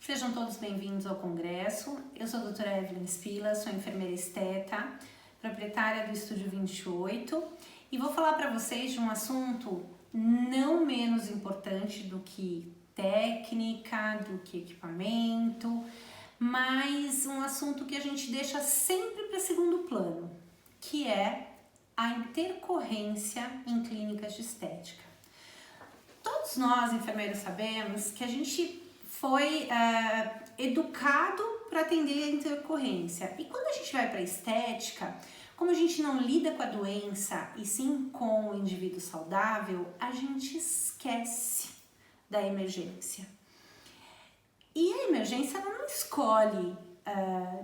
Sejam todos bem-vindos ao Congresso. Eu sou a doutora Evelyn Spila, sou enfermeira esteta, proprietária do Estúdio 28 e vou falar para vocês de um assunto não menos importante do que técnica, do que equipamento, mas um assunto que a gente deixa sempre para segundo plano, que é a intercorrência em clínicas de estética. Todos nós, enfermeiros, sabemos que a gente foi educado para atender a intercorrência. E quando a gente vai para a estética, como a gente não lida com a doença e sim com o indivíduo saudável, a gente esquece da emergência. E a emergência ela não escolhe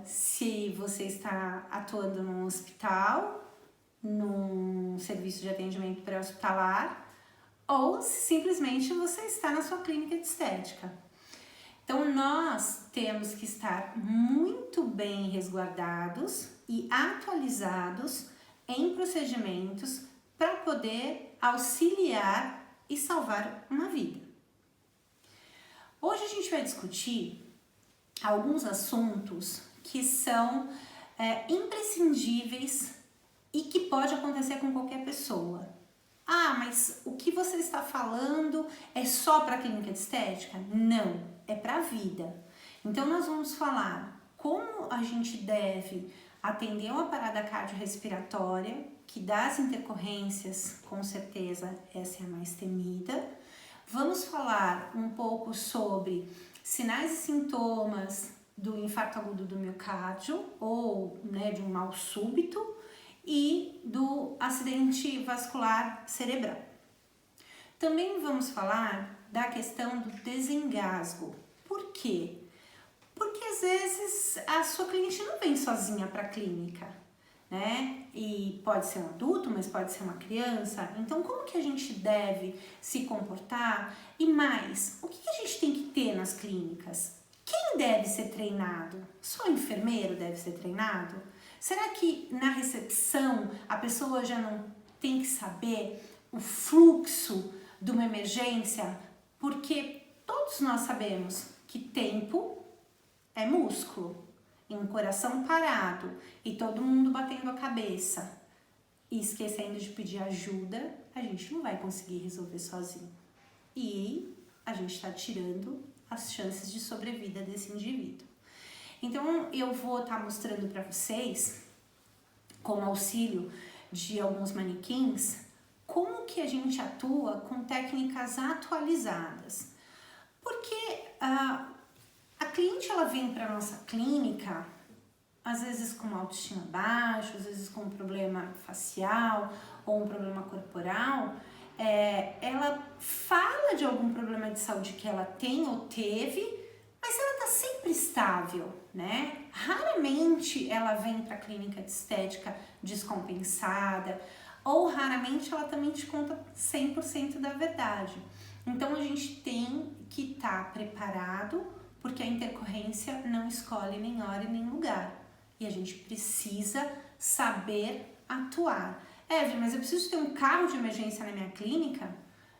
se você está atuando num hospital, num serviço de atendimento pré-hospitalar, ou se simplesmente você está na sua clínica de estética. Então, nós temos que estar muito bem resguardados e atualizados em procedimentos para poder auxiliar e salvar uma vida. Hoje a gente vai discutir alguns assuntos que são imprescindíveis e que pode acontecer com qualquer pessoa. Ah, mas o que você está falando é só para a clínica de estética? Não, é para a vida. Então, nós vamos falar como a gente deve atender uma parada cardiorrespiratória, que das intercorrências, com certeza, essa é a mais temida. Vamos falar um pouco sobre sinais e sintomas do infarto agudo do miocárdio ou de um mal súbito, e do acidente vascular cerebral. Também vamos falar da questão do desengasgo. Por quê? Porque às vezes a sua cliente não vem sozinha para a clínica, né? E pode ser um adulto, mas pode ser uma criança. Então, como que a gente deve se comportar? E mais, o que a gente tem que ter nas clínicas? Quem deve ser treinado? Só o enfermeiro deve ser treinado? Será que na recepção a pessoa já não tem que saber o fluxo de uma emergência? Porque todos nós sabemos que tempo é músculo. Em um coração parado e todo mundo batendo a cabeça e esquecendo de pedir ajuda, a gente não vai conseguir resolver sozinho. E a gente está tirando as chances de sobrevida desse indivíduo. Então, eu vou estar mostrando para vocês, com auxílio de alguns manequins, como que a gente atua com técnicas atualizadas. Porque a cliente ela vem para a nossa clínica, às vezes com uma autoestima baixa, às vezes com um problema facial ou um problema corporal, ela fala de algum problema de saúde que ela tem ou teve, mas ela está sempre estável, né? Raramente ela vem para a clínica de estética descompensada, ou raramente ela também te conta 100% da verdade. Então a gente tem que estar preparado, porque a intercorrência não escolhe nem hora e nem lugar. E a gente precisa saber atuar. Evelyn, mas eu preciso ter um carro de emergência na minha clínica?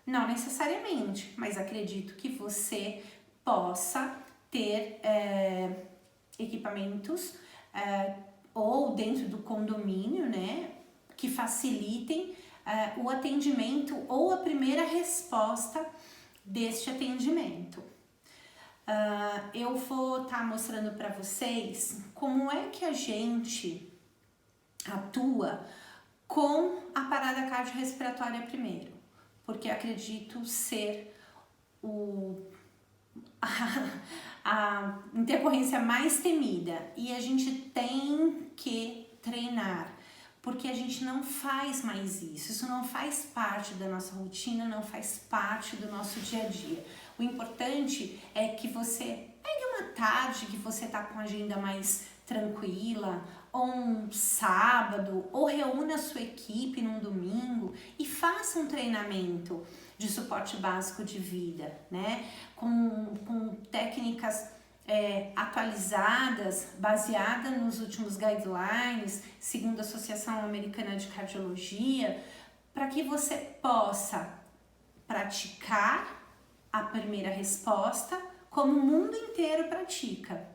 Não necessariamente, mas acredito que você possa ter equipamentos ou dentro do condomínio, né, que facilitem o atendimento ou a primeira resposta deste atendimento. Eu vou estar mostrando para vocês como é que a gente atua com a parada cardiorrespiratória primeiro, porque acredito ser a intercorrência mais temida e a gente tem que treinar, porque a gente não faz mais isso não faz parte da nossa rotina, não faz parte do nosso dia a dia. O importante é que você pegue uma tarde que você tá com a agenda mais tranquila, ou um sábado, ou reúna a sua equipe num domingo e faça um treinamento de suporte básico de vida, né? Com técnicas atualizadas, baseadas nos últimos guidelines, segundo a Associação Americana de Cardiologia, para que você possa praticar a primeira resposta como o mundo inteiro pratica.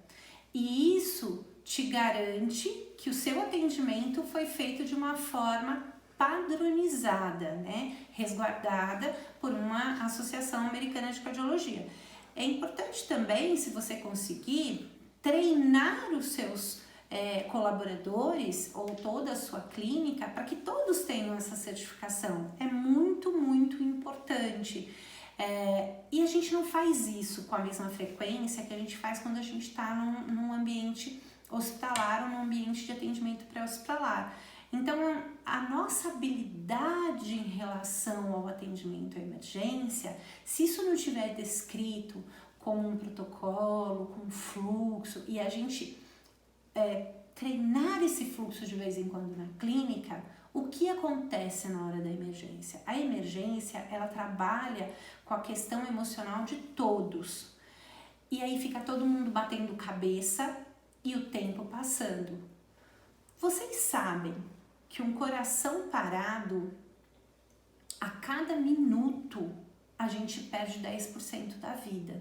E isso te garante que o seu atendimento foi feito de uma forma padronizada, né? Resguardada por uma associação americana de cardiologia. É importante também, se você conseguir, treinar os seus colaboradores ou toda a sua clínica para que todos tenham essa certificação. É muito, muito importante. E a gente não faz isso com a mesma frequência que a gente faz quando a gente está num ambiente hospitalar ou num ambiente de atendimento pré-hospitalar. Então, a nossa habilidade em relação ao atendimento à emergência, se isso não estiver descrito com um protocolo, com um fluxo, e a gente treinar esse fluxo de vez em quando na clínica, o que acontece na hora da emergência? A emergência, ela trabalha com a questão emocional de todos. E aí fica todo mundo batendo cabeça e o tempo passando. Vocês sabem que um coração parado, a cada minuto, a gente perde 10% da vida.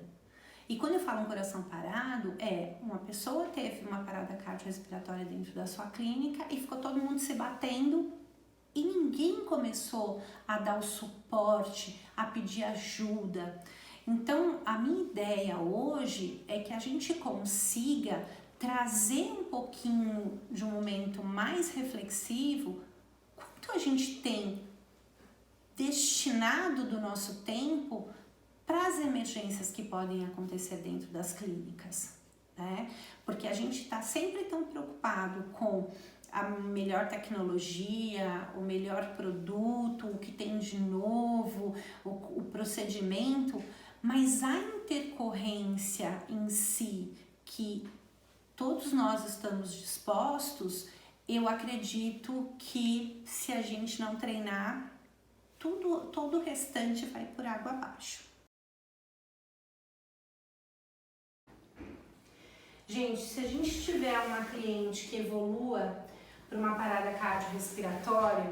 E quando eu falo um coração parado, uma pessoa teve uma parada cardiorrespiratória dentro da sua clínica e ficou todo mundo se batendo e ninguém começou a dar o suporte, a pedir ajuda. Então, a minha ideia hoje é que a gente consiga trazer um pouquinho de um momento mais reflexivo, quanto a gente tem destinado do nosso tempo para as emergências que podem acontecer dentro das clínicas, né? Porque a gente está sempre tão preocupado com a melhor tecnologia, o melhor produto, o que tem de novo, o procedimento, mas a intercorrência em si, que todos nós estamos dispostos, eu acredito que se a gente não treinar, todo o restante vai por água abaixo. Gente, se a gente tiver uma cliente que evolua para uma parada cardiorrespiratória,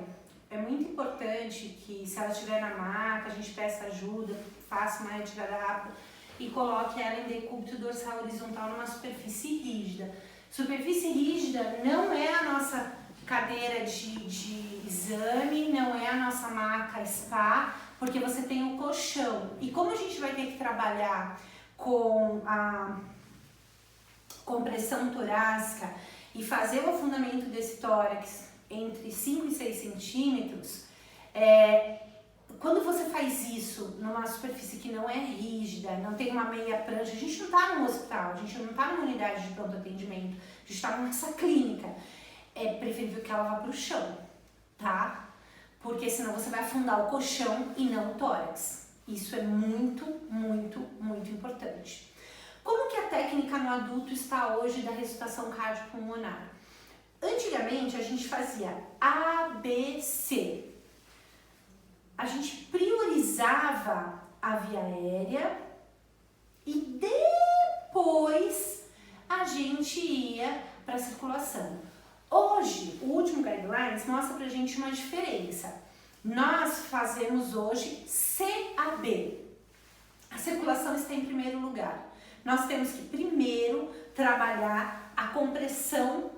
é muito importante que, se ela estiver na maca, a gente peça ajuda, faça uma retirada rápida e coloque ela em decúbito dorsal horizontal numa superfície rígida. Superfície rígida não é a nossa cadeira de exame, não é a nossa maca spa, porque você tem o colchão. E como a gente vai ter que trabalhar com a compressão torácica e fazer o afundamento desse tórax entre 5 e 6 centímetros, quando você faz isso numa superfície que não é rígida, não tem uma meia prancha, a gente não está num hospital, a gente não está numa unidade de pronto atendimento, a gente está nessa clínica, é preferível que ela vá para o chão, tá? Porque senão você vai afundar o colchão e não o tórax. Isso é muito, muito, muito importante. Como que a técnica no adulto está hoje da ressuscitação cardiopulmonar? Antigamente a gente fazia ABC. A gente priorizava a via aérea e depois a gente ia para a circulação. Hoje, o último Guidelines mostra pra gente uma diferença. Nós fazemos hoje CAB. A circulação está em primeiro lugar. Nós temos que primeiro trabalhar a compressão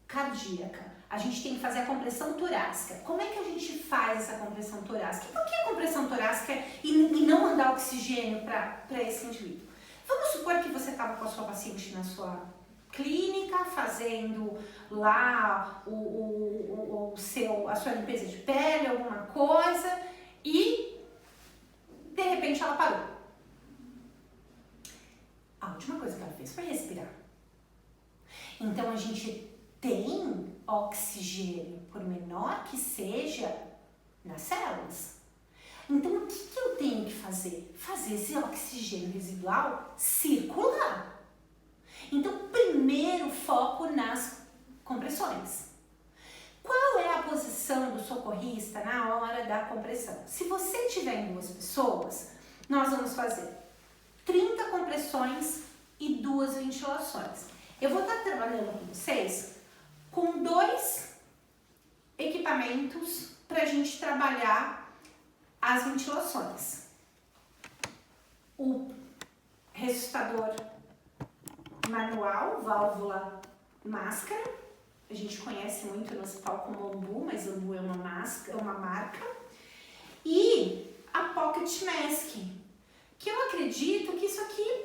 cardíaca. A gente tem que fazer a compressão torácica. Como é que a gente faz essa compressão torácica? Por que a compressão torácica e não mandar oxigênio para esse indivíduo? Vamos supor que você estava com a sua paciente na sua clínica, fazendo lá a sua limpeza de pele, alguma coisa, e de repente ela parou. A última coisa que ela fez foi respirar. Então a gente tem oxigênio, por menor que seja, nas células. Então o que eu tenho que fazer? Fazer esse oxigênio residual circular. Então primeiro foco nas compressões. Qual é a posição do socorrista na hora da compressão? Se você tiver em 2 pessoas, nós vamos fazer 30 compressões e 2 ventilações. Eu vou estar trabalhando com vocês com 2 equipamentos para a gente trabalhar as ventilações. O ressuscitador manual, válvula máscara. A gente conhece muito no hospital como Ambu, mas Ambu é uma marca. E a Pocket Mask, que eu acredito que isso aqui,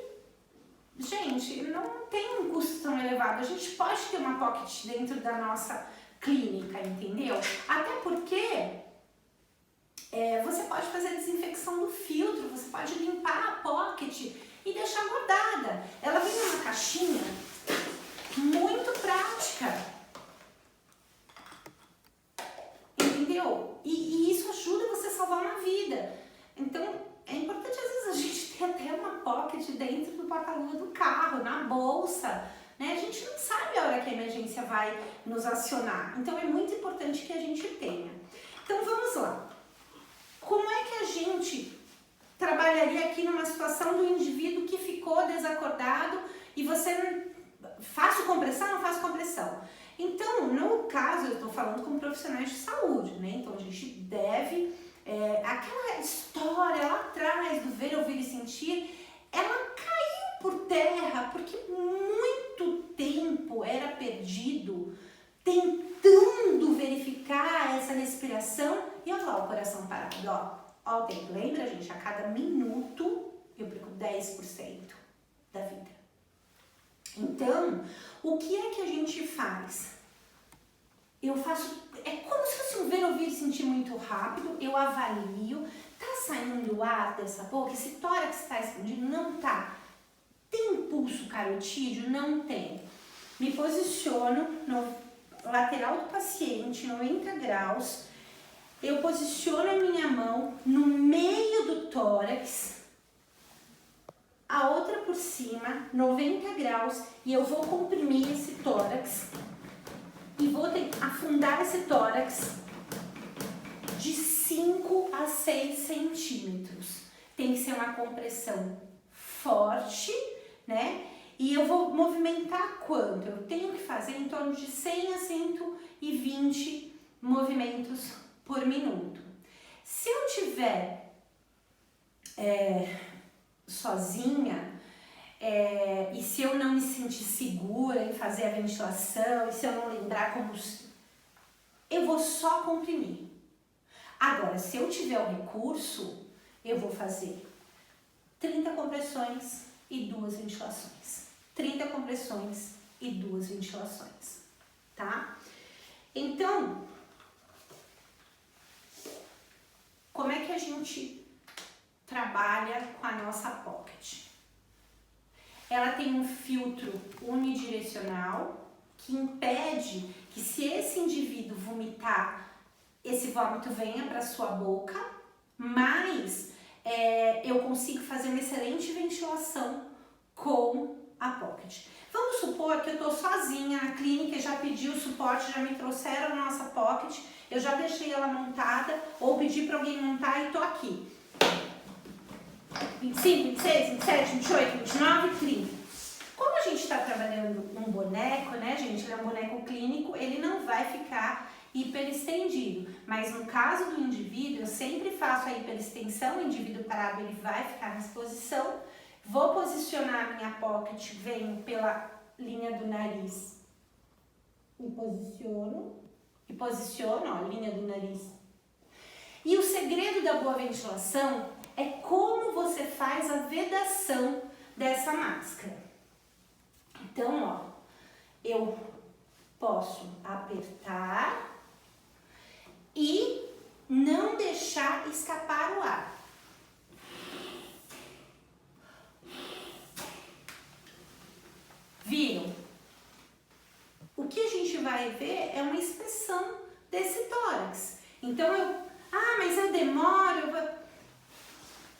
gente, não tem um custo tão elevado. A gente pode ter uma Pocket dentro da nossa clínica, entendeu? Até porque você pode fazer a desinfecção do filtro, você pode limpar a Pocket e deixar guardada. Ela vem numa caixinha muito prática. Entendeu? E isso ajuda você a salvar uma vida. Então, é importante às vezes a gente ter até uma pocket dentro do porta-luva do carro, na bolsa, né? A gente não sabe a hora que a emergência vai nos acionar. Então, é muito importante que a gente tenha. Então, vamos lá. Como é que a gente trabalharia aqui numa situação do indivíduo que ficou desacordado e você faço compressão ou não faço compressão? Então, no caso, eu estou falando com profissionais de saúde, né? Então, a gente deve... aquela história lá atrás do ver, ouvir e sentir, ela caiu por terra porque muito tempo era perdido tentando verificar essa respiração e olha lá o coração parado, ó o tempo. Lembra, gente? A cada minuto eu perco 10% da vida. Então, o que é que a gente faz? Eu faço, é como se fosse um ver, ouvir e sentir muito rápido, eu avalio, tá saindo ar dessa boca, esse tórax está expandido? Não tá. Tem pulso carotídeo? Não tem. Me posiciono no lateral do paciente, 90 graus, eu posiciono a minha mão no meio do tórax, a outra por cima, 90 graus, e eu vou comprimir esse tórax e vou afundar esse tórax de 5 a 6 centímetros. Tem que ser uma compressão forte, né? E eu vou movimentar quanto? Eu tenho que fazer em torno de 100 a 120 movimentos por minuto. Se eu tiver sozinha, e se eu não me sentir segura em fazer a ventilação, e se eu não lembrar como... eu vou só comprimir. Agora, se eu tiver o recurso, eu vou fazer 30 compressões e 2 ventilações. 30 compressões e 2 ventilações, tá? Então, como é que a gente trabalha com a nossa pocket? Ela tem um filtro unidirecional que impede que, se esse indivíduo vomitar, esse vômito venha para sua boca, mas eu consigo fazer uma excelente ventilação com a pocket. Vamos supor que eu estou sozinha na clínica e já pedi o suporte, já me trouxeram a nossa pocket, eu já deixei ela montada ou pedi para alguém montar e estou aqui. 25, 26, 27, 28, 29, 30. Como a gente está trabalhando um boneco, né, gente? Ele é um boneco clínico, ele não vai ficar hiperestendido. Mas no caso do indivíduo, eu sempre faço a hiperextensão, o indivíduo parado ele vai ficar nessa posição. Vou posicionar a minha pocket, venho pela linha do nariz e posiciono, ó, a linha do nariz. E o segredo da boa ventilação é como você faz a vedação dessa máscara. Então, ó, eu posso apertar e não deixar escapar o ar. Viram? O que a gente vai ver é uma expressão desse tórax. Então, mas eu demoro,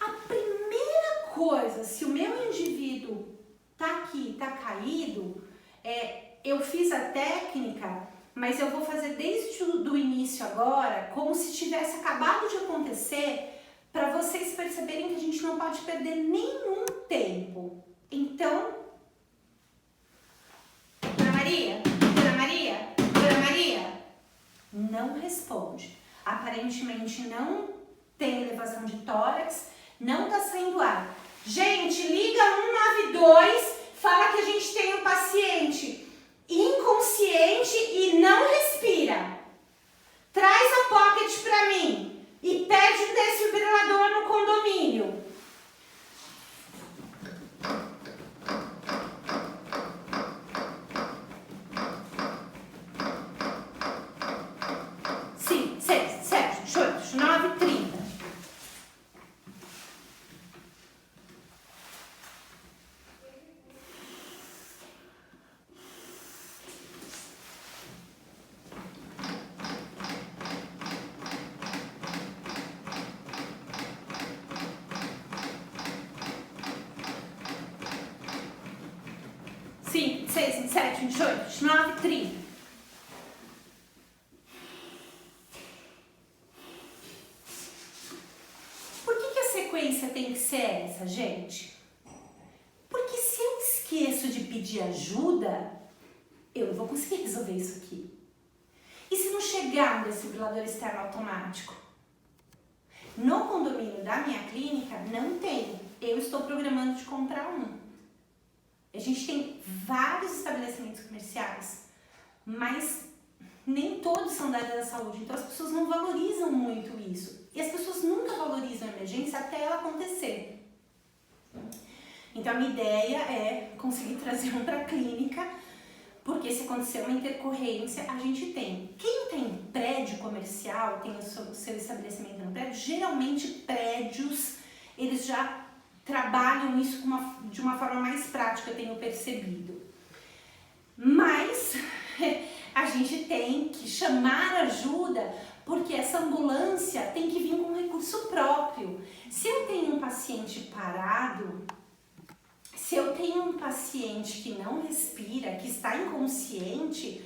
A primeira coisa, se o meu indivíduo tá aqui, tá caído, eu fiz a técnica, mas eu vou fazer desde o início agora, como se tivesse acabado de acontecer, para vocês perceberem que a gente não pode perder nenhum tempo. Então, Dona Maria, Dona Maria, Dona Maria, não responde. Aparentemente não tem elevação de tórax, não tá saindo ar. Gente, liga 192, fala que a gente tem um paciente inconsciente e não respira. Traz a pocket pra mim e pede um desfibrilador no condomínio. Sim, 6, 7, 8, 9, 30. Sim, 6, 27, 28, 29, 30. Por que a sequência tem que ser essa, gente? Porque se eu esqueço de pedir ajuda, eu não vou conseguir resolver isso aqui. E se não chegar um desfibrilador externo automático? No condomínio da minha clínica, não tem. Eu estou programando de comprar um. A gente tem vários estabelecimentos comerciais, mas nem todos são da área da saúde. Então as pessoas não valorizam muito isso. E as pessoas nunca valorizam a emergência até ela acontecer. Então a minha ideia é conseguir trazer um para a clínica, porque se acontecer uma intercorrência, a gente tem. Quem tem prédio comercial, tem o seu estabelecimento no prédio, geralmente prédios, eles já trabalham isso de uma forma mais prática, eu tenho percebido. Mas a gente tem que chamar ajuda, porque essa ambulância tem que vir com recurso próprio. Se eu tenho um paciente parado, se eu tenho um paciente que não respira, que está inconsciente,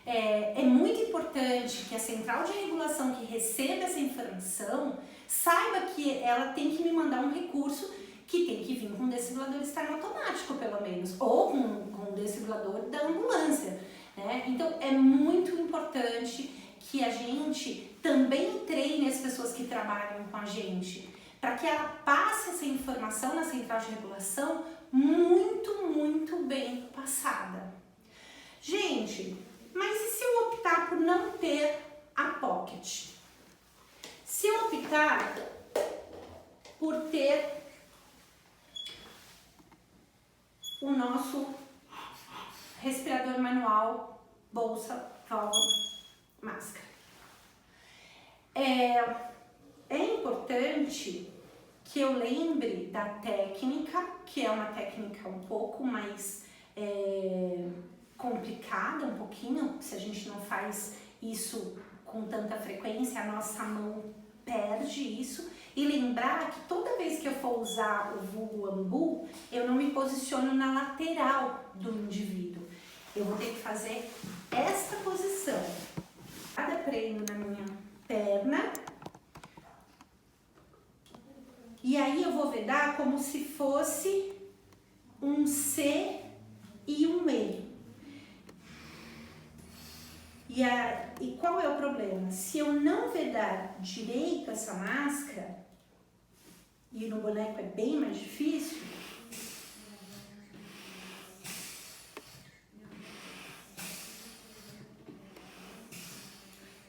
é muito importante que a central de regulação que receba essa informação saiba que ela tem que me mandar um recurso que tem que vir com um desfibrilador externo automático, pelo menos, ou com um desfibrilador da ambulância, né? Então, é muito importante que a gente também treine as pessoas que trabalham com a gente, para que ela passe essa informação na central de regulação muito, muito bem passada. Gente, mas e se eu optar por não ter a pocket? Se eu optar por ter o nosso respirador manual, bolsa, válvula, máscara. É importante que eu lembre da técnica, que é uma técnica um pouco mais complicada, um pouquinho, se a gente não faz isso com tanta frequência, a nossa mão perde isso. E lembrar que toda vez que eu for usar o vulgo ambu, eu não me posiciono na lateral do indivíduo. Eu vou ter que fazer esta posição. Cada prendo na minha perna. E aí eu vou vedar como se fosse um C e um E. E qual é o problema? Se eu não vedar direito essa máscara, e no boneco é bem mais difícil,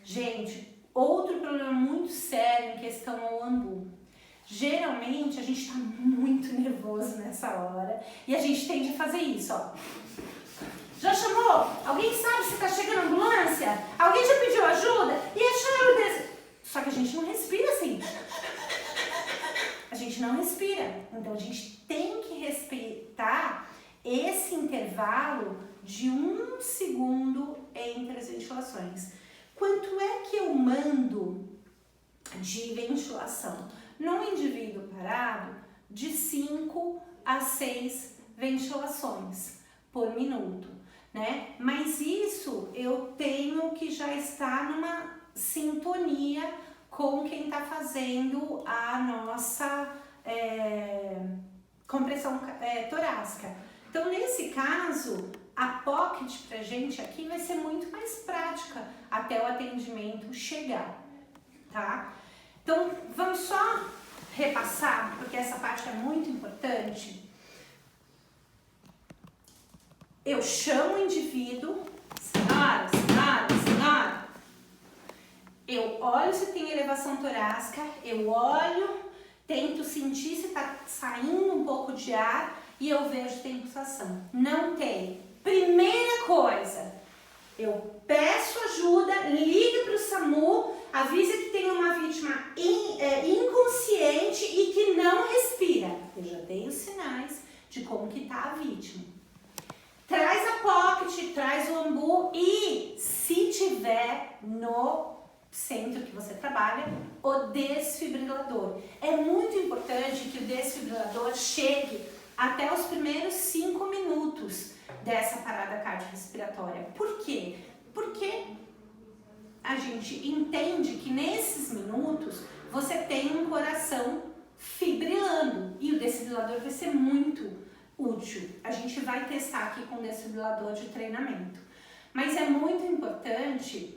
gente, outro problema muito sério em questão ao ambu. Geralmente a gente tá muito nervoso nessa hora e a gente tende a fazer isso, ó. Já chamou? Alguém sabe se tá chegando a ambulância? Alguém já pediu ajuda? E é choro desse. Só que a gente não respira assim. A gente não respira. Então a gente tem que respeitar esse intervalo de 1 segundo entre as ventilações. Quanto é que eu mando de ventilação? Num indivíduo parado, de 5 a 6 ventilações por minuto, né? Mas isso eu tenho que já estar numa sintonia com quem está fazendo a nossa compressão torácica. Então, nesse caso, a pocket pra gente aqui vai ser muito mais prática até o atendimento chegar, tá? Então, vamos só repassar, porque essa parte é muito importante. Eu chamo o indivíduo, senhora, senhora, senhora. Eu olho se tem elevação torácica, eu olho, tento sentir se está saindo um pouco de ar e eu vejo se tem pulsação. Não tem. Primeira coisa, eu peço ajuda, ligue para o SAMU, avise que tem uma vítima inconsciente e que não respira. Eu já dei os sinais de como que está a vítima. Traz a pocket, traz o ambu e, se tiver no centro que você trabalha, o desfibrilador. É muito importante que o desfibrilador chegue até os primeiros 5 minutos dessa parada cardiorrespiratória. Por quê? Porque a gente entende que nesses minutos você tem um coração fibrilando e o desfibrilador vai ser muito útil. A gente vai testar aqui com o desfibrilador de treinamento. Mas é muito importante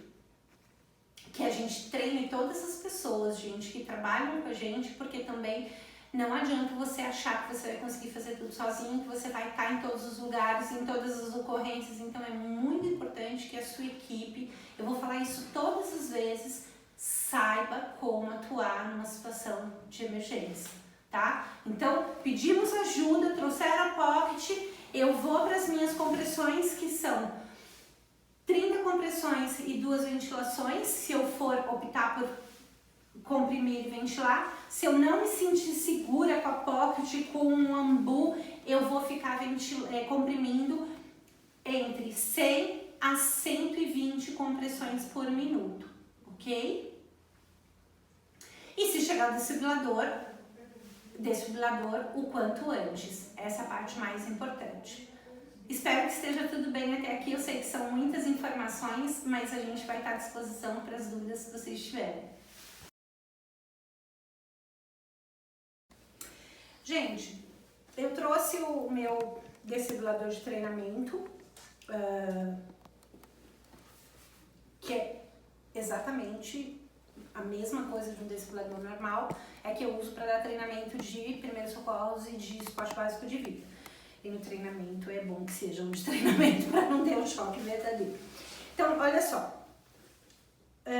que a gente treine todas as pessoas, gente, que trabalham com a gente, porque também não adianta você achar que você vai conseguir fazer tudo sozinho, que você vai estar em todos os lugares, em todas as ocorrências. Então é muito importante que a sua equipe, eu vou falar isso todas as vezes, saiba como atuar numa situação de emergência, tá? Então pedimos ajuda, trouxeram a pocket, eu vou para as minhas compressões, que são 30 compressões e 2 ventilações, se eu for optar por comprimir e ventilar. Se eu não me sentir segura com a pocket, com um ambu, eu vou ficar comprimindo entre 100 a 120 compressões por minuto, ok? E se chegar o desfibrilador o quanto antes, essa é a parte mais importante. Espero que esteja tudo bem até aqui, eu sei que são muitas informações, mas a gente vai estar à disposição para as dúvidas que vocês tiverem. Gente, eu trouxe o meu desfibrilador de treinamento, que é exatamente a mesma coisa de um desfibrilador normal, é que eu uso para dar treinamento de primeiros socorros e de esporte básico de vida. E no treinamento é bom que seja um de treinamento para não ter um choque verdadeiro. Então, olha só,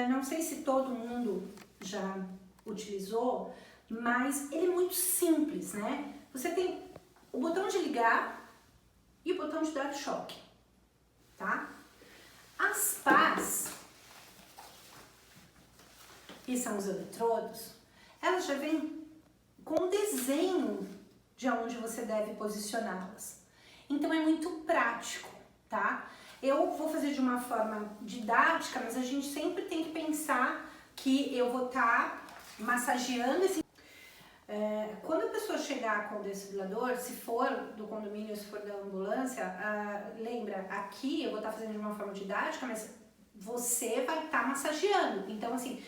não sei se todo mundo já utilizou, mas ele é muito simples, né? Você tem o botão de ligar e o botão de dar choque, tá? As pás, que são os eletrodos, elas já vêm com um desenho de onde você deve posicioná-las. Então é muito prático, tá? Eu vou fazer de uma forma didática, mas a gente sempre tem que pensar que eu vou estar massageando esse... quando a pessoa chegar com o desfibrilador, se for do condomínio, se for da ambulância, lembra, aqui eu vou estar fazendo de uma forma didática, mas você vai estar massageando. Então, assim,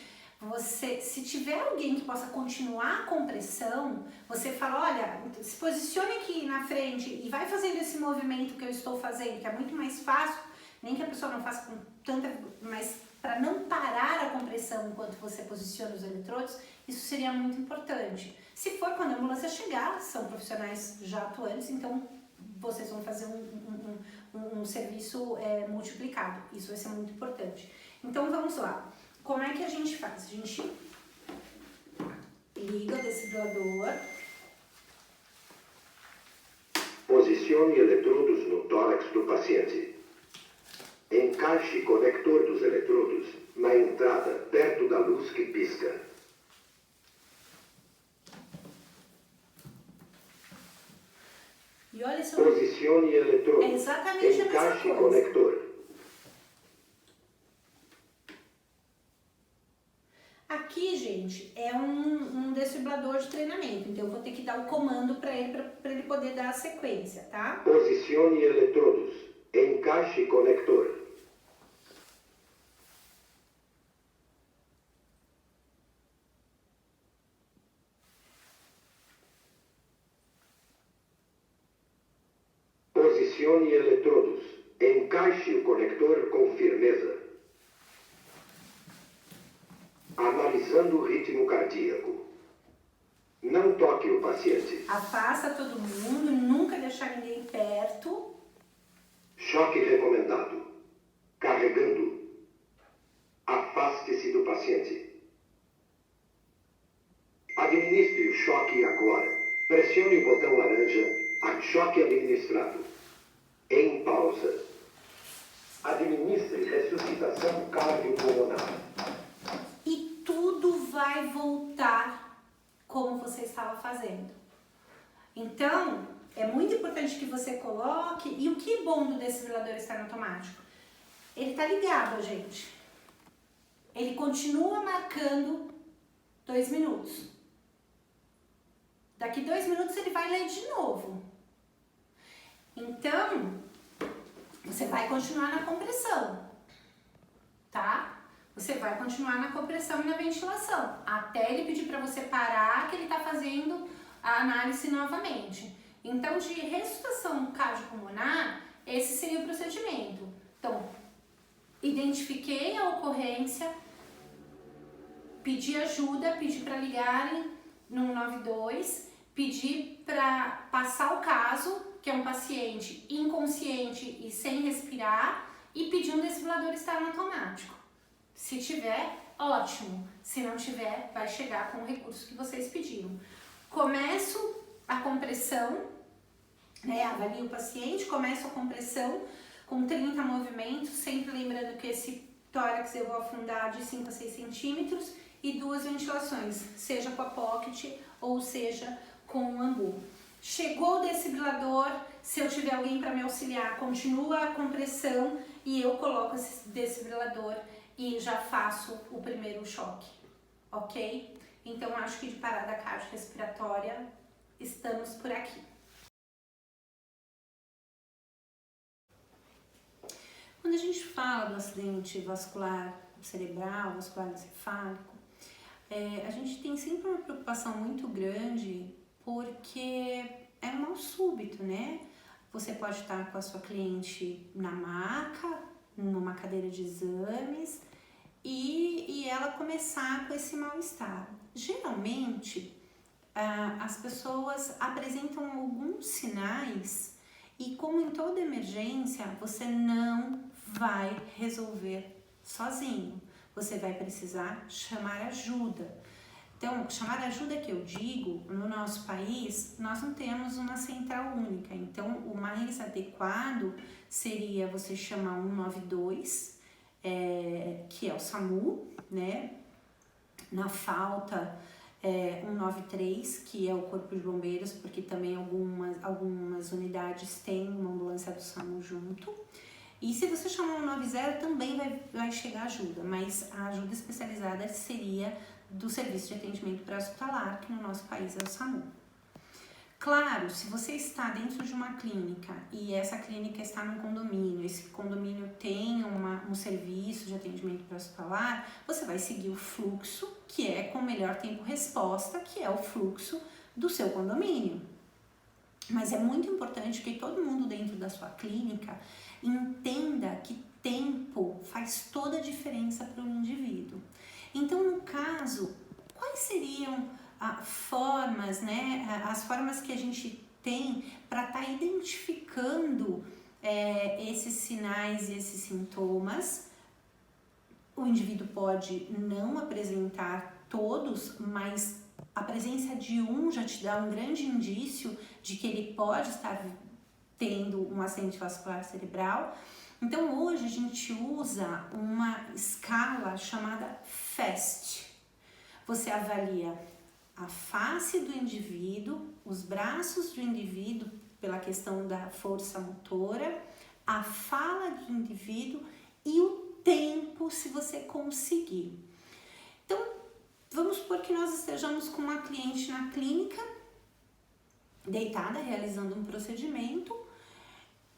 se tiver alguém que possa continuar a compressão, você fala, olha, se posicione aqui na frente e vai fazendo esse movimento que eu estou fazendo, que é muito mais fácil, nem que a pessoa não faça com tanta, mas para não parar a compressão enquanto você posiciona os eletrodos, isso seria muito importante. Se for quando a ambulância chegar, são profissionais já atuantes, então vocês vão fazer um serviço multiplicado, isso vai ser muito importante. Então vamos lá. Como é que a gente faz? A gente liga o desfibrilador. Posicione eletrodos no tórax do paciente. Encaixe conector dos eletrodos na entrada, perto da luz que pisca. E olha só. Posicione eletrodos. É exatamente a mesma Encaixe coisa. conector. Aqui, gente, é um desfibrilador de treinamento, então eu vou ter que dar o comando para ele poder dar a sequência, tá? Posicione eletrodos. Encaixe conector. Posicione eletrodos. Encaixe o conector com firmeza. Analisando o ritmo cardíaco. Não toque o paciente. Afasta todo mundo, nunca deixar ninguém perto. Choque recomendado. Carregando. Afaste-se do paciente. Administre o choque agora. Pressione o botão laranja. A choque administrado. Em pausa. Administre ressuscitação cardiopulmonar. E tudo vai voltar como você estava fazendo. Então, é muito importante que você coloque. E o que é bom do desfibrilador estar no automático? Ele tá ligado, gente. Ele continua marcando 2 minutos. Daqui 2 minutos ele vai ler de novo. Então, você vai continuar na compressão, tá? Você vai continuar na compressão e na ventilação, até ele pedir para você parar, que ele tá fazendo a análise novamente. Então, de ressuscitação cardiopulmonar, esse seria o procedimento. Então, identifiquei a ocorrência, pedi ajuda, pedi para ligarem no 192, pedi para passar o caso, que é um paciente inconsciente e sem respirar, e pedir um desfibrilador estar no automático. Se tiver, ótimo. Se não tiver, vai chegar com o recurso que vocês pediram. Começo a compressão, né? Avalio o paciente, começo a compressão com 30 movimentos, sempre lembrando que esse tórax eu vou afundar de 5 a 6 centímetros e 2 ventilações, seja com a pocket ou seja com o ambu. Chegou o desfibrilador, se eu tiver alguém para me auxiliar, continua a compressão e eu coloco esse desfibrilador e já faço o primeiro choque, ok? Então, acho que de parada cardiorrespiratória, estamos por aqui. Quando a gente fala do acidente vascular cerebral, vascular encefálico, a gente tem sempre uma preocupação muito grande porque é um mal súbito, né? Você pode estar com a sua cliente na maca, numa cadeira de exames e ela começar com esse mal-estar. Geralmente, as pessoas apresentam alguns sinais e, como em toda emergência, você não vai resolver sozinho. Você vai precisar chamar ajuda. Então, chamar ajuda que eu digo, no nosso país, nós não temos uma central única. Então, o mais adequado seria você chamar 192, que é o SAMU, né? Na falta, 193, que é o Corpo de Bombeiros, porque também algumas unidades têm uma ambulância do SAMU junto. E se você chamar 190, também vai chegar ajuda, mas a ajuda especializada seria do Serviço de Atendimento Pré-Hospitalar, que no nosso país é o SAMU. Claro, se você está dentro de uma clínica e essa clínica está num condomínio, esse condomínio tem um serviço de atendimento pré-hospitalar, você vai seguir o fluxo, que é com o melhor tempo-resposta, que é o fluxo do seu condomínio. Mas é muito importante que todo mundo dentro da sua clínica entenda que tempo faz toda a diferença para o indivíduo. Então, no caso, quais seriam formas, né, as formas que a gente tem para estar identificando esses sinais e esses sintomas? O indivíduo pode não apresentar todos, mas a presença de um já te dá um grande indício de que ele pode estar tendo um acidente vascular cerebral. Então, hoje a gente usa uma escala chamada FAST. Você avalia a face do indivíduo, os braços do indivíduo pela questão da força motora, a fala do indivíduo e o tempo, se você conseguir. Então, vamos supor que nós estejamos com uma cliente na clínica, deitada, realizando um procedimento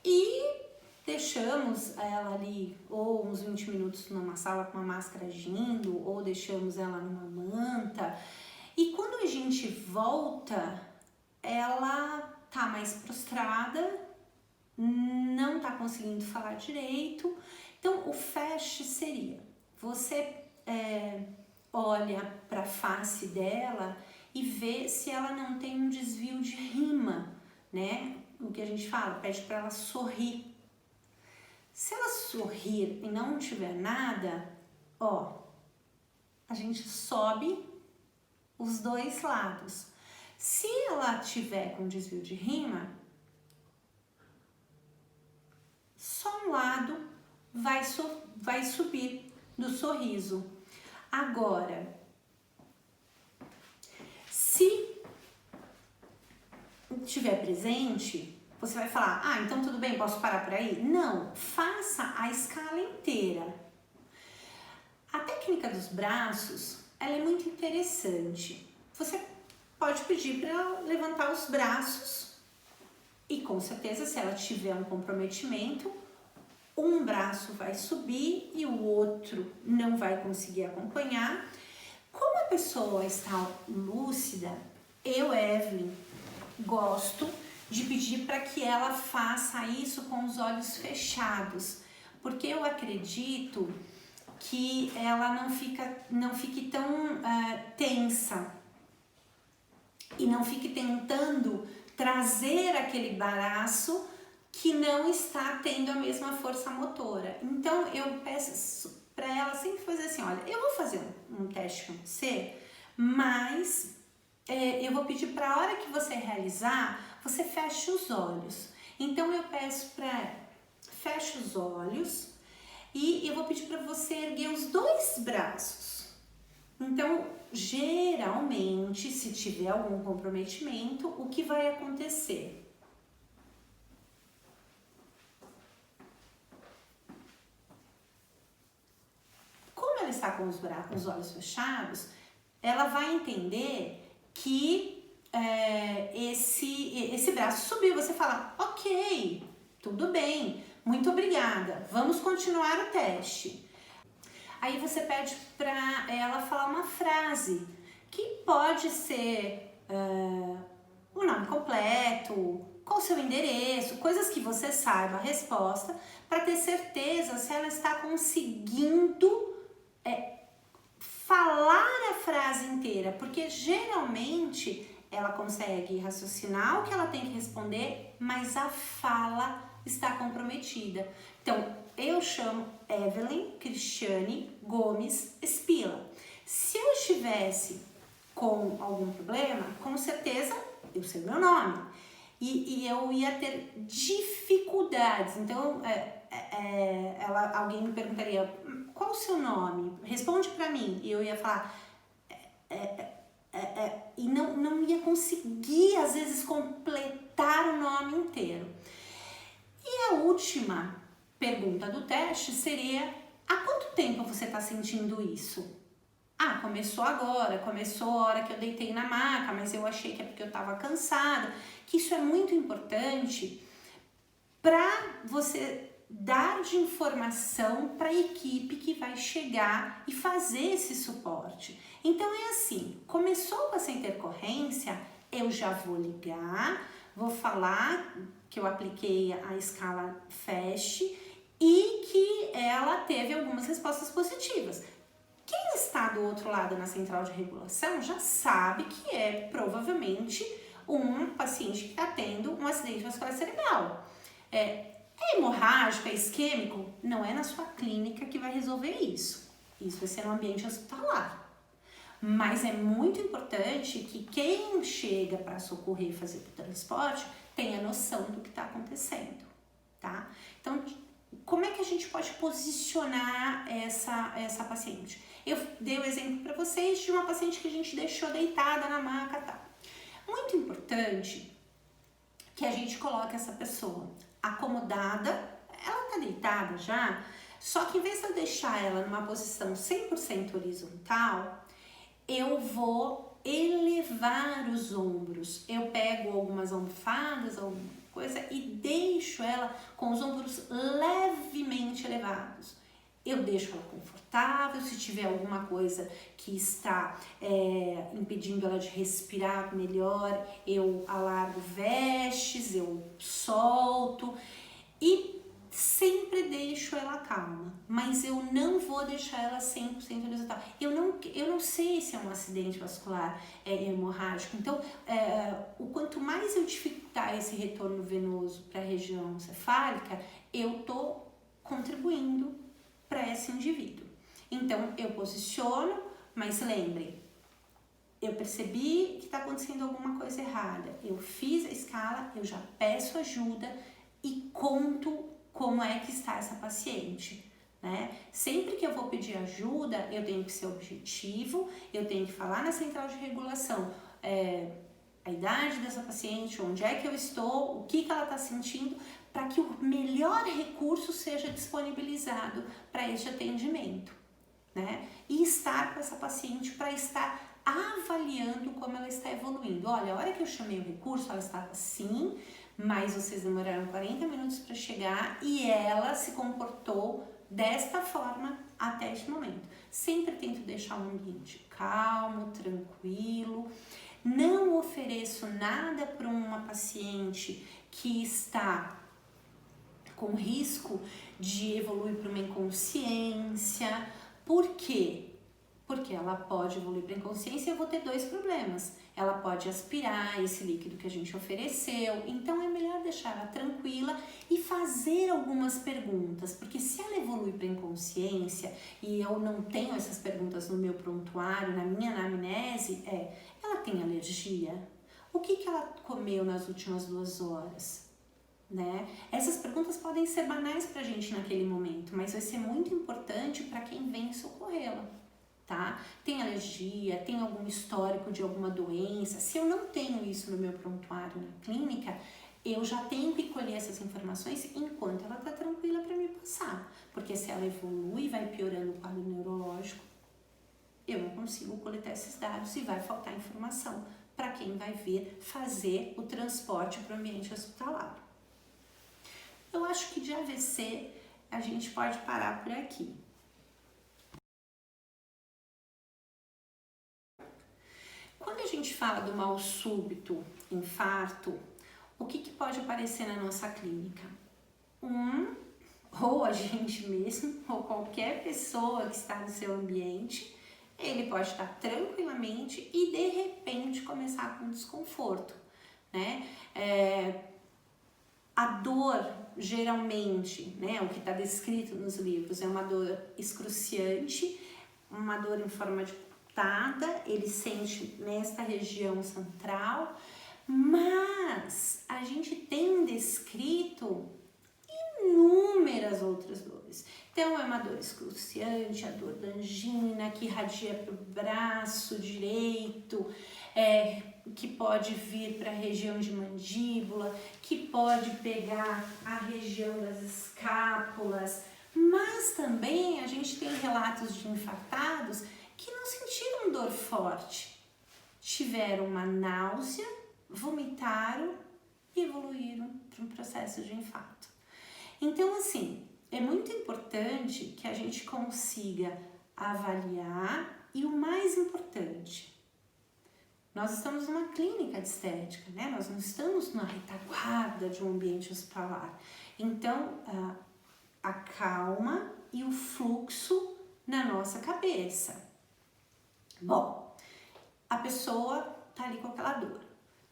e deixamos ela ali ou uns 20 minutos numa sala com uma máscara agindo, ou deixamos ela numa manta. E quando a gente volta, ela tá mais prostrada, não tá conseguindo falar direito. Então, o FAST seria, você olha para a face dela e ver se ela não tem um desvio de rima, né? O que a gente fala, pede para ela sorrir. Se ela sorrir e não tiver nada, ó, a gente sobe os dois lados. Se ela tiver com desvio de rima, só um lado vai subir do sorriso. Agora, se estiver presente, você vai falar, ah, então tudo bem, posso parar por aí? Não, faça a escala inteira. A técnica dos braços, ela é muito interessante. Você pode pedir para ela levantar os braços e com certeza, se ela tiver um comprometimento, um braço vai subir e o outro não vai conseguir acompanhar. Como a pessoa está lúcida, eu, Evelyn, gosto de pedir para que ela faça isso com os olhos fechados, porque eu acredito que ela não fique tão tensa e não fique tentando trazer aquele braço que não está tendo a mesma força motora. Então eu peço para ela sempre fazer assim, olha, eu vou fazer um teste com você, mas eu vou pedir para a hora que você realizar, você feche os olhos. Então eu peço para feche os olhos e eu vou pedir para você erguer os dois braços. Então, geralmente, se tiver algum comprometimento, o que vai acontecer? Como ela está com os olhos fechados, ela vai entender que esse braço subiu. Você fala, ok, tudo bem, muito obrigada, vamos continuar o teste. Aí você pede para ela falar uma frase que pode ser o nome completo, qual o seu endereço, coisas que você saiba a resposta, para ter certeza se ela está conseguindo falar a frase inteira, porque geralmente ela consegue raciocinar o que ela tem que responder, mas a fala está comprometida. Então, eu chamo Evelyn Cristiane Gomes Spila. Se eu estivesse com algum problema, com certeza eu sei o meu nome e eu ia ter dificuldades. Então, alguém me perguntaria, qual o seu nome? Responde para mim. E eu ia falar, e não ia conseguir, às vezes, completar o nome inteiro. E a última pergunta do teste seria, há quanto tempo você está sentindo isso? Ah, começou agora, começou a hora que eu deitei na maca, mas eu achei que é porque eu estava cansada. Que isso é muito importante para você dar de informação para a equipe que vai chegar e fazer esse suporte. Então é assim, começou com essa intercorrência, eu já vou ligar, vou falar que eu apliquei a escala FAST e que ela teve algumas respostas positivas. Quem está do outro lado na central de regulação já sabe que é provavelmente um paciente que está tendo um acidente vascular cerebral. É hemorrágico, é isquêmico? Não é na sua clínica que vai resolver isso. Isso vai ser no ambiente hospitalar. Mas é muito importante que quem chega para socorrer e fazer o transporte tenha noção do que está acontecendo, tá? Então, como é que a gente pode posicionar essa paciente? Eu dei o exemplo para vocês de uma paciente que a gente deixou deitada na maca, tá? Muito importante que a gente coloque essa pessoa acomodada, ela tá deitada já, só que em vez de eu deixar ela numa posição 100% horizontal, eu vou elevar os ombros. Eu pego algumas almofadas, alguma coisa e deixo ela com os ombros levemente elevados. Eu deixo ela confortável, se tiver alguma coisa que está impedindo ela de respirar melhor, eu alargo vestes, eu solto e sempre deixo ela calma, mas eu não vou deixar ela 100% horizontal. Eu não sei se é um acidente vascular hemorrágico, então o quanto mais eu dificultar esse retorno venoso para a região cefálica, eu estou contribuindo para esse indivíduo. Então eu posiciono, mas lembrem, eu percebi que está acontecendo alguma coisa errada, eu fiz a escala, eu já peço ajuda e conto como é que está essa paciente, né? Sempre que eu vou pedir ajuda, eu tenho que ser objetivo, eu tenho que falar na central de regulação a idade dessa paciente, onde é que eu estou, o que ela está sentindo, para que o melhor recurso seja disponibilizado para este atendimento, né? E estar com essa paciente para estar avaliando como ela está evoluindo. Olha, a hora que eu chamei o recurso, ela estava assim, mas vocês demoraram 40 minutos para chegar e ela se comportou desta forma até este momento. Sempre tento deixar um ambiente calmo, tranquilo. Não ofereço nada para uma paciente que está com risco de evoluir para uma inconsciência. Por quê? Porque ela pode evoluir para inconsciência e eu vou ter dois problemas. Ela pode aspirar esse líquido que a gente ofereceu, então é melhor deixar ela tranquila e fazer algumas perguntas, porque se ela evolui para inconsciência e eu não tenho essas perguntas no meu prontuário, na minha anamnese, ela tem alergia? O que ela comeu nas últimas 2 horas? Né? Essas perguntas podem ser banais para a gente naquele momento, mas vai ser muito importante para quem vem socorrê-la. Tá? Tem alergia, tem algum histórico de alguma doença. Se eu não tenho isso no meu prontuário na clínica, eu já tenho que colher essas informações enquanto ela está tranquila para me passar. Porque se ela evolui e vai piorando o quadro neurológico, eu não consigo coletar esses dados e vai faltar informação para quem vai vir fazer o transporte para o ambiente hospitalar. Eu acho que de AVC a gente pode parar por aqui. Quando a gente fala do mal súbito, infarto, o que pode aparecer na nossa clínica? Ou a gente mesmo, ou qualquer pessoa que está no seu ambiente, ele pode estar tranquilamente e de repente começar com desconforto, né? A dor, geralmente, né, o que está descrito nos livros, é uma dor excruciante, uma dor em forma de ele sente nesta região central, mas a gente tem descrito inúmeras outras dores. Então é uma dor excruciante, a dor da angina que irradia para o braço direito, que pode vir para a região de mandíbula, que pode pegar a região das escápulas, mas também a gente tem relatos de infartados que não sentiram dor forte, tiveram uma náusea, vomitaram e evoluíram para um processo de infarto. Então, assim, é muito importante que a gente consiga avaliar e o mais importante, nós estamos numa clínica de estética, né? Nós não estamos na retaguarda de um ambiente hospitalar. Então, a calma e o fluxo na nossa cabeça. Bom, a pessoa tá ali com aquela dor.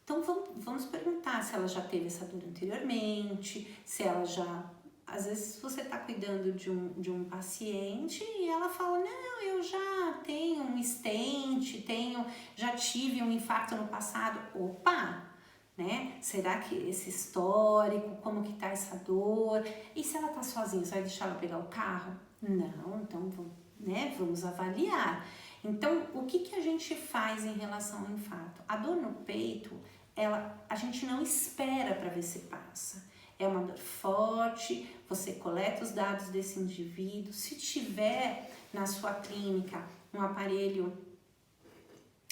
Então vamos perguntar se ela já teve essa dor anteriormente, se ela já... Às vezes você tá cuidando de um paciente e ela fala, não, eu já tenho um stent, já tive um infarto no passado. Opa! Né? Será que esse histórico, como que tá essa dor? E se ela tá sozinha, você vai deixar ela pegar o carro? Não, então vamos avaliar. Então, o que a gente faz em relação ao infarto? A dor no peito, a gente não espera para ver se passa. É uma dor forte, você coleta os dados desse indivíduo. Se tiver na sua clínica um aparelho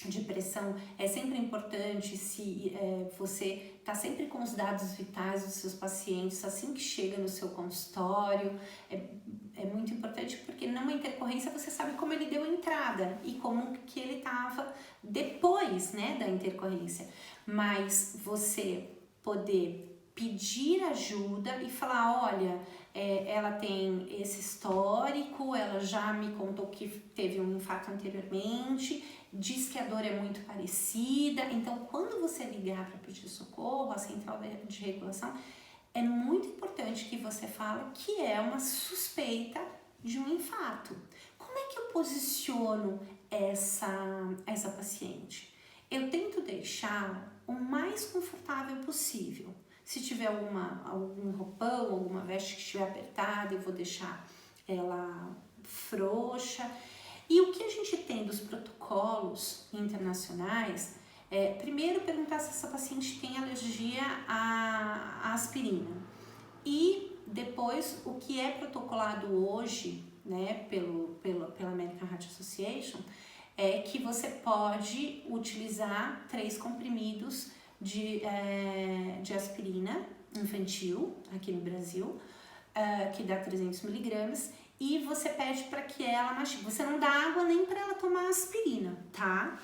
de pressão, é sempre importante se você está sempre com os dados vitais dos seus pacientes assim que chega no seu consultório. É muito importante porque numa intercorrência você sabe como ele deu entrada e como que ele estava depois, né, da intercorrência. Mas você poder pedir ajuda e falar, olha, ela tem esse histórico, ela já me contou que teve um infarto anteriormente, diz que a dor é muito parecida. Então, quando você ligar para pedir socorro, a central de regulação, é muito importante que você fale que é uma suspeita de um infarto. Como é que eu posiciono essa paciente? Eu tento deixar o mais confortável possível. Se tiver algum roupão, alguma veste que estiver apertada, eu vou deixar ela frouxa. E o que a gente tem dos protocolos internacionais primeiro perguntar se essa paciente tem alergia à aspirina. E depois, o que é protocolado hoje, né, pela American Heart Association, é que você pode utilizar 3 comprimidos de aspirina infantil, aqui no Brasil, que dá 300 miligramas, e você pede para que ela mastigue. Você não dá água nem para ela tomar aspirina, tá?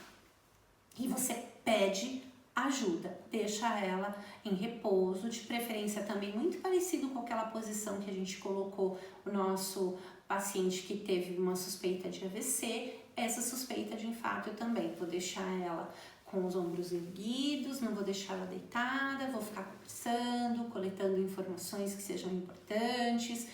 E você pede ajuda, deixa ela em repouso, de preferência também muito parecido com aquela posição que a gente colocou o nosso paciente que teve uma suspeita de AVC, essa suspeita de infarto eu também vou deixar ela com os ombros erguidos, não vou deixar ela deitada, vou ficar conversando, coletando informações que sejam importantes,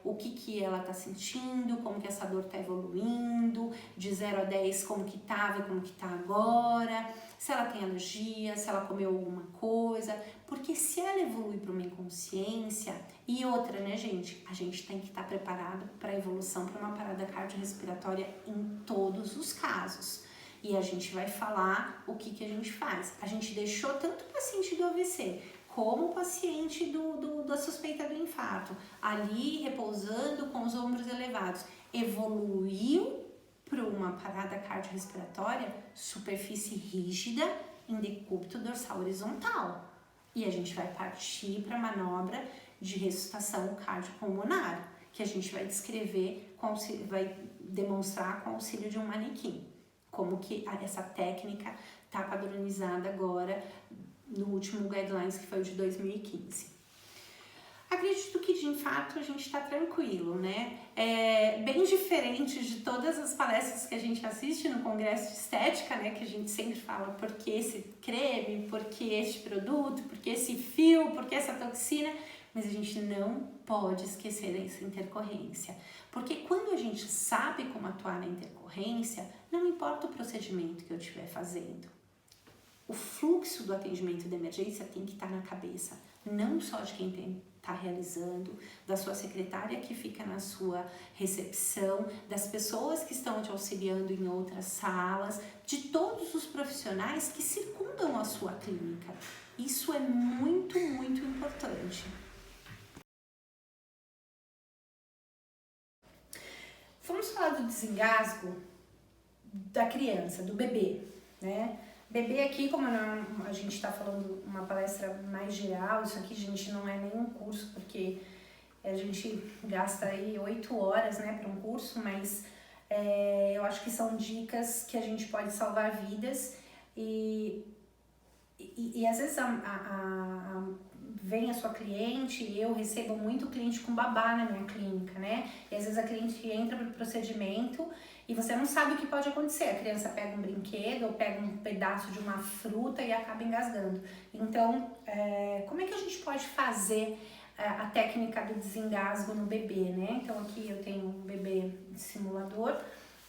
o que ela está sentindo, como que essa dor está evoluindo, de 0 a 10 como que estava e como que está agora, se ela tem alergia, se ela comeu alguma coisa, porque se ela evolui para uma inconsciência, e outra, né, gente, a gente tem que estar preparado para a evolução para uma parada cardiorrespiratória em todos os casos. E a gente vai falar o que a gente faz. A gente deixou tanto o paciente do AVC como o paciente da suspeita do infarto ali repousando com os ombros elevados. Evoluiu para uma parada cardiorrespiratória, superfície rígida em decúbito dorsal horizontal. E a gente vai partir para a manobra de ressuscitação cardiopulmonar, que a gente vai descrever, vai demonstrar com o auxílio de um manequim. Como que essa técnica está padronizada agora no último Guidelines, que foi o de 2015. Acredito que de infarto a gente está tranquilo, né? É bem diferente de todas as palestras que a gente assiste no Congresso de Estética, né? Que a gente sempre fala por que esse creme, por que este produto, por que esse fio, por que essa toxina, mas a gente não pode esquecer dessa intercorrência. Porque quando a gente sabe como atuar na intercorrência, não importa o procedimento que eu estiver fazendo. O fluxo do atendimento de emergência tem que estar na cabeça, não só de quem está realizando, da sua secretária que fica na sua recepção, das pessoas que estão te auxiliando em outras salas, de todos os profissionais que circundam a sua clínica. Isso é muito, muito importante. Vamos falar do desengasgo da criança, do bebê, né? Bebê aqui, como a gente está falando uma palestra mais geral, isso aqui, gente, não é nenhum curso, porque a gente gasta aí 8 horas, né, para um curso, mas eu acho que são dicas que a gente pode salvar vidas e às vezes vem a sua cliente, eu recebo muito cliente com babá na minha clínica, né? E às vezes a cliente entra para o procedimento e você não sabe o que pode acontecer. A criança pega um brinquedo ou pega um pedaço de uma fruta e acaba engasgando. Então, como é que a gente pode fazer a técnica do desengasgo no bebê, né? Então aqui eu tenho um bebê simulador.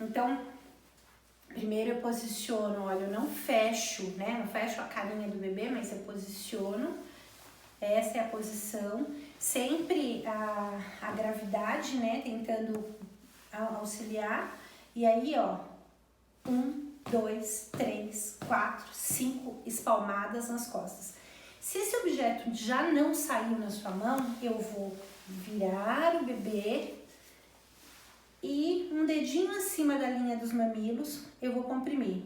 Então, primeiro eu posiciono, olha, eu não fecho, né? Não fecho a carinha do bebê, mas eu posiciono. Essa é a posição, sempre a gravidade, né, tentando auxiliar, e aí, ó, 1, 2, 3, 4, 5 espalmadas nas costas. Se esse objeto já não saiu na sua mão, eu vou virar o bebê e um dedinho acima da linha dos mamilos, eu vou comprimir.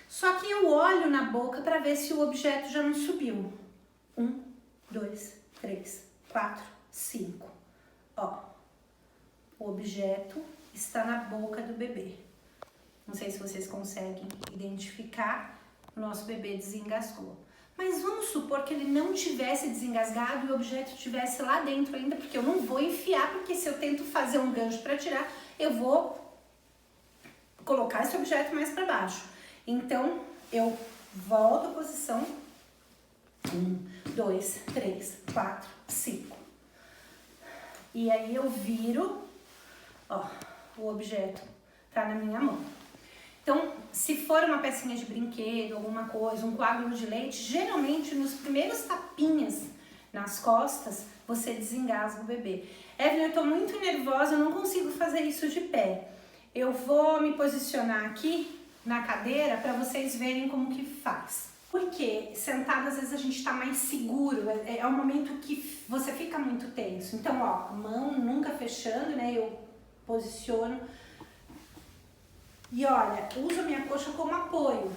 Só que eu olho na boca para ver se o objeto já não subiu. 1, 2, 3, 4, 5. Ó, o objeto está na boca do bebê. Não sei se vocês conseguem identificar, o nosso bebê desengasgou. Mas vamos supor que ele não tivesse desengasgado e o objeto estivesse lá dentro ainda, porque eu não vou enfiar, porque se eu tento fazer um gancho para tirar, eu vou colocar esse objeto mais para baixo. Então, eu volto à posição 1, 2, 3, 4, 5. E aí eu viro, ó, o objeto tá na minha mão. Então, se for uma pecinha de brinquedo, alguma coisa, um coágulo de leite, geralmente nos primeiros tapinhas nas costas, você desengasga o bebê. Evelyn, eu tô muito nervosa, eu não consigo fazer isso de pé. Eu vou me posicionar aqui na cadeira para vocês verem como que faz. Porque sentado às vezes a gente tá mais seguro, é um momento que você fica muito tenso. Então, ó, mão nunca fechando, né? Eu posiciono. E olha, uso a minha coxa como apoio.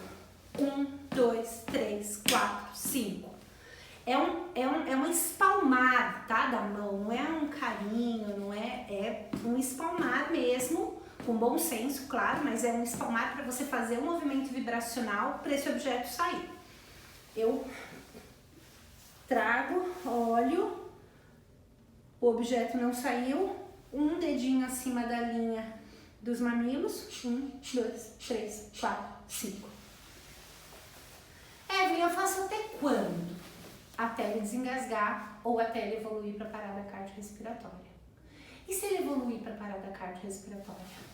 1, 2, 3, 4, 5. É um espalmar, tá? Da mão, não é um carinho, não é um espalmar mesmo, com bom senso, claro, mas é um espalmar para você fazer um movimento vibracional para esse objeto sair. Eu trago, olho, o objeto não saiu, um dedinho acima da linha dos mamilos, 1, 2, 3, 4, 5. Evelyn, eu faço até quando? Até ele desengasgar ou até ele evoluir para parada cardiorrespiratória. E se ele evoluir para parada cardiorrespiratória?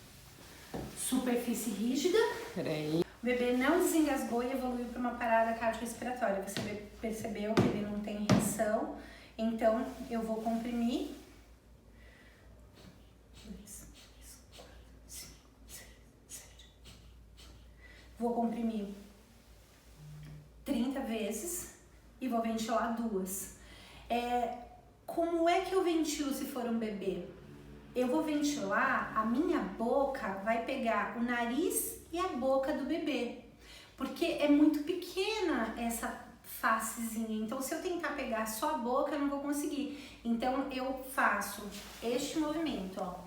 Superfície rígida. Peraí. O bebê não desengasgou e evoluiu para uma parada cardiorrespiratória. Você percebeu que ele não tem reação, então eu vou comprimir. 2, 3, 4, 5, 6, 7. Vou comprimir 30 vezes e vou ventilar 2. Como é que eu ventilo se for um bebê? Eu vou ventilar, a minha boca vai pegar o nariz e a boca do bebê, porque é muito pequena essa facezinha, então se eu tentar pegar só a boca eu não vou conseguir. Então eu faço este movimento, ó.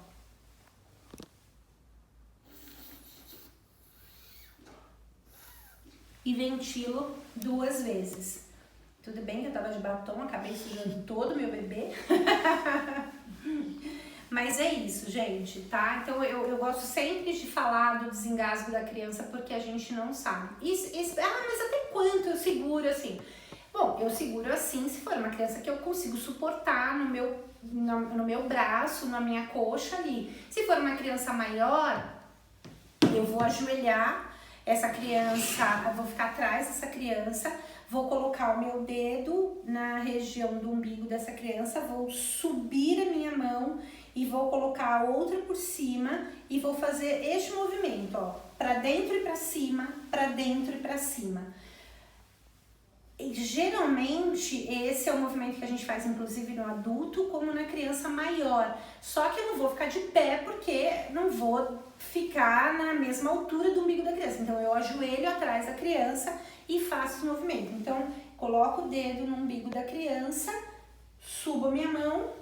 E ventilo 2 vezes. Tudo bem que eu tava de batom, acabei sujando todo o meu bebê. Mas é isso, gente, tá? Então eu gosto sempre de falar do desengasgo da criança porque a gente não sabe. Mas até quanto eu seguro assim? Bom, eu seguro assim se for uma criança que eu consigo suportar no meu braço, na minha coxa ali. Se for uma criança maior, eu vou ajoelhar essa criança, eu vou ficar atrás dessa criança, vou colocar o meu dedo na região do umbigo dessa criança, vou subir a minha mão e vou colocar a outra por cima e vou fazer este movimento, ó, para dentro e para cima, para dentro e para cima. E geralmente esse é o movimento que a gente faz inclusive no adulto como na criança maior. Só que eu não vou ficar de pé porque não vou ficar na mesma altura do umbigo da criança. Então eu ajoelho atrás da criança e faço esse movimento. Então coloco o dedo no umbigo da criança, subo a minha mão,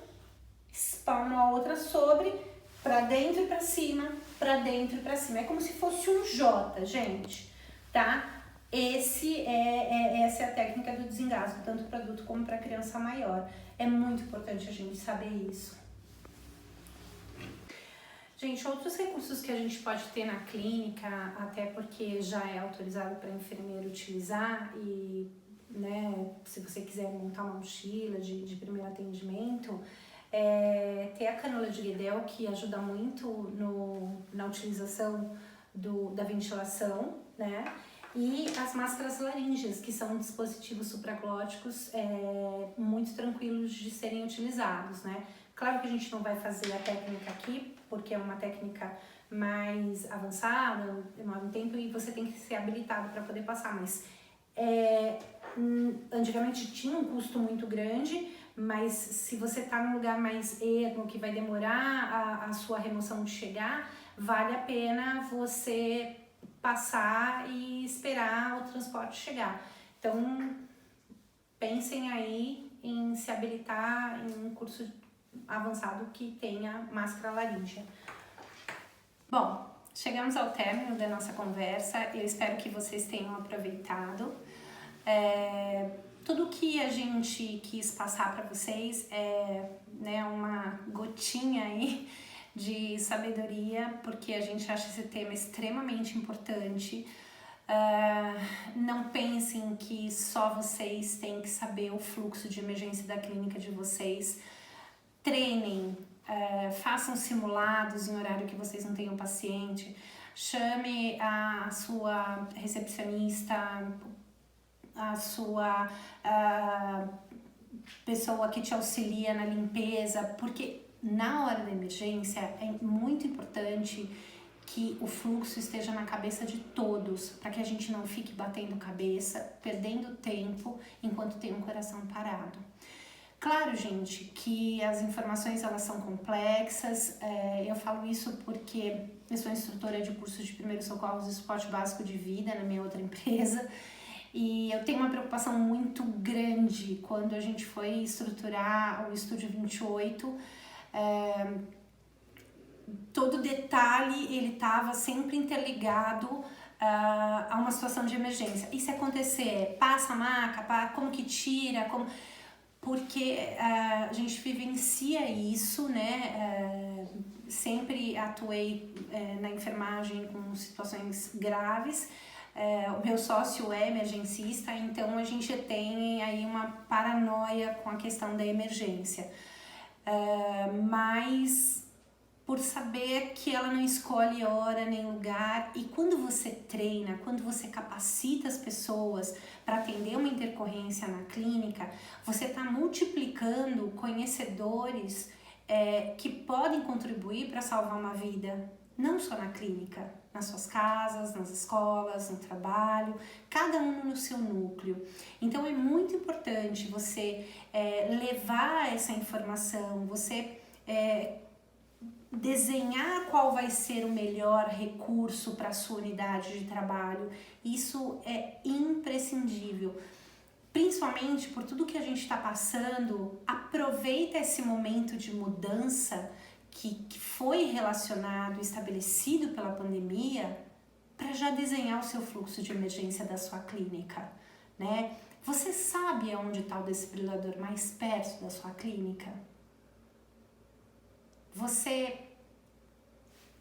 espalmo a outra sobre, para dentro e para cima, para dentro e para cima. É como se fosse um J, gente, tá? Essa é a técnica do desengasgo, tanto para adulto como para criança maior. É muito importante a gente saber isso. Gente, outros recursos que a gente pode ter na clínica, até porque já é autorizado para enfermeiro utilizar e, né, se você quiser montar uma mochila de primeiro atendimento, ter a cânula de Guedel, que ajuda muito na utilização da ventilação, né? E as máscaras laríngeas, que são dispositivos supraglóticos muito tranquilos de serem utilizados, né? Claro que a gente não vai fazer a técnica aqui, porque é uma técnica mais avançada, demora um tempo e você tem que ser habilitado para poder passar, mas antigamente tinha um custo muito grande, mas se você está num lugar mais ermo, que vai demorar a sua remoção de chegar, vale a pena você passar e esperar o transporte chegar. Então, pensem aí em se habilitar em um curso avançado que tenha máscara laríngea. Bom, chegamos ao término da nossa conversa. Eu espero que vocês tenham aproveitado. Tudo que a gente quis passar para vocês é, né, uma gotinha aí de sabedoria, porque a gente acha esse tema extremamente importante. Não pensem que só vocês têm que saber o fluxo de emergência da clínica de vocês. Treinem, façam simulados em horário que vocês não tenham paciente. Chame a sua recepcionista, a sua pessoa que te auxilia na limpeza, porque na hora da emergência é muito importante que o fluxo esteja na cabeça de todos, para que a gente não fique batendo cabeça, perdendo tempo enquanto tem um coração parado. Claro, gente, que as informações elas são complexas, eu falo isso porque eu sou instrutora de cursos de primeiros socorros e suporte básico de vida na minha outra empresa, e eu tenho uma preocupação muito grande quando a gente foi estruturar o Estúdio 28, todo detalhe ele estava sempre interligado a uma situação de emergência. E se acontecer, passa a maca, como que tira, porque a gente vivencia isso, né? Sempre atuei na enfermagem com situações graves. O meu sócio é emergencista, então a gente tem aí uma paranoia com a questão da emergência. Mas por saber que ela não escolhe hora nem lugar, e quando você treina, quando você capacita as pessoas para atender uma intercorrência na clínica, você está multiplicando conhecedores que podem contribuir para salvar uma vida, não só na clínica, nas suas casas, nas escolas, no trabalho, cada um no seu núcleo. Então é muito importante você levar essa informação, você desenhar qual vai ser o melhor recurso para a sua unidade de trabalho. Isso é imprescindível, principalmente por tudo que a gente está passando. Aproveita esse momento de mudança que foi relacionado, estabelecido pela pandemia, para já desenhar o seu fluxo de emergência da sua clínica, né? Você sabe onde está o desfibrilador mais perto da sua clínica? Você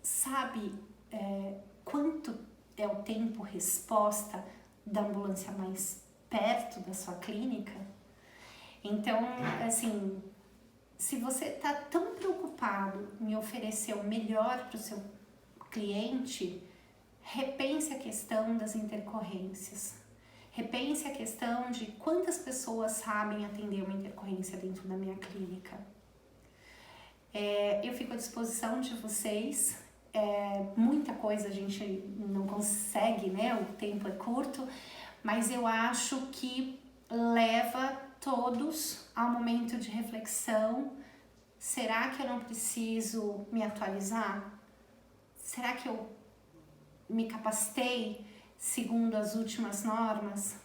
sabe quanto é o tempo-resposta da ambulância mais perto da sua clínica? Então, assim, se você está tão preocupado em oferecer o melhor para o seu cliente, repense a questão das intercorrências. Repense a questão de quantas pessoas sabem atender uma intercorrência dentro da minha clínica. Eu fico à disposição de vocês. Muita coisa a gente não consegue, né? O tempo é curto, mas eu acho que leva todos ao momento de reflexão. Será que eu não preciso me atualizar? Será que eu me capacitei segundo as últimas normas?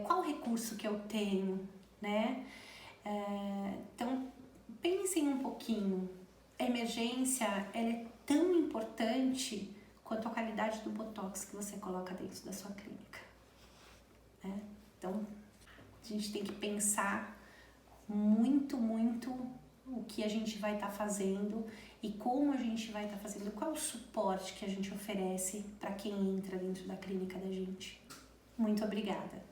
Qual recurso que eu tenho, né? Então, pensem um pouquinho. A emergência ela é tão importante quanto a qualidade do botox que você coloca dentro da sua clínica, né? Então, a gente tem que pensar muito, muito o que a gente vai estar fazendo e como a gente vai estar fazendo, qual o suporte que a gente oferece para quem entra dentro da clínica da gente. Muito obrigada!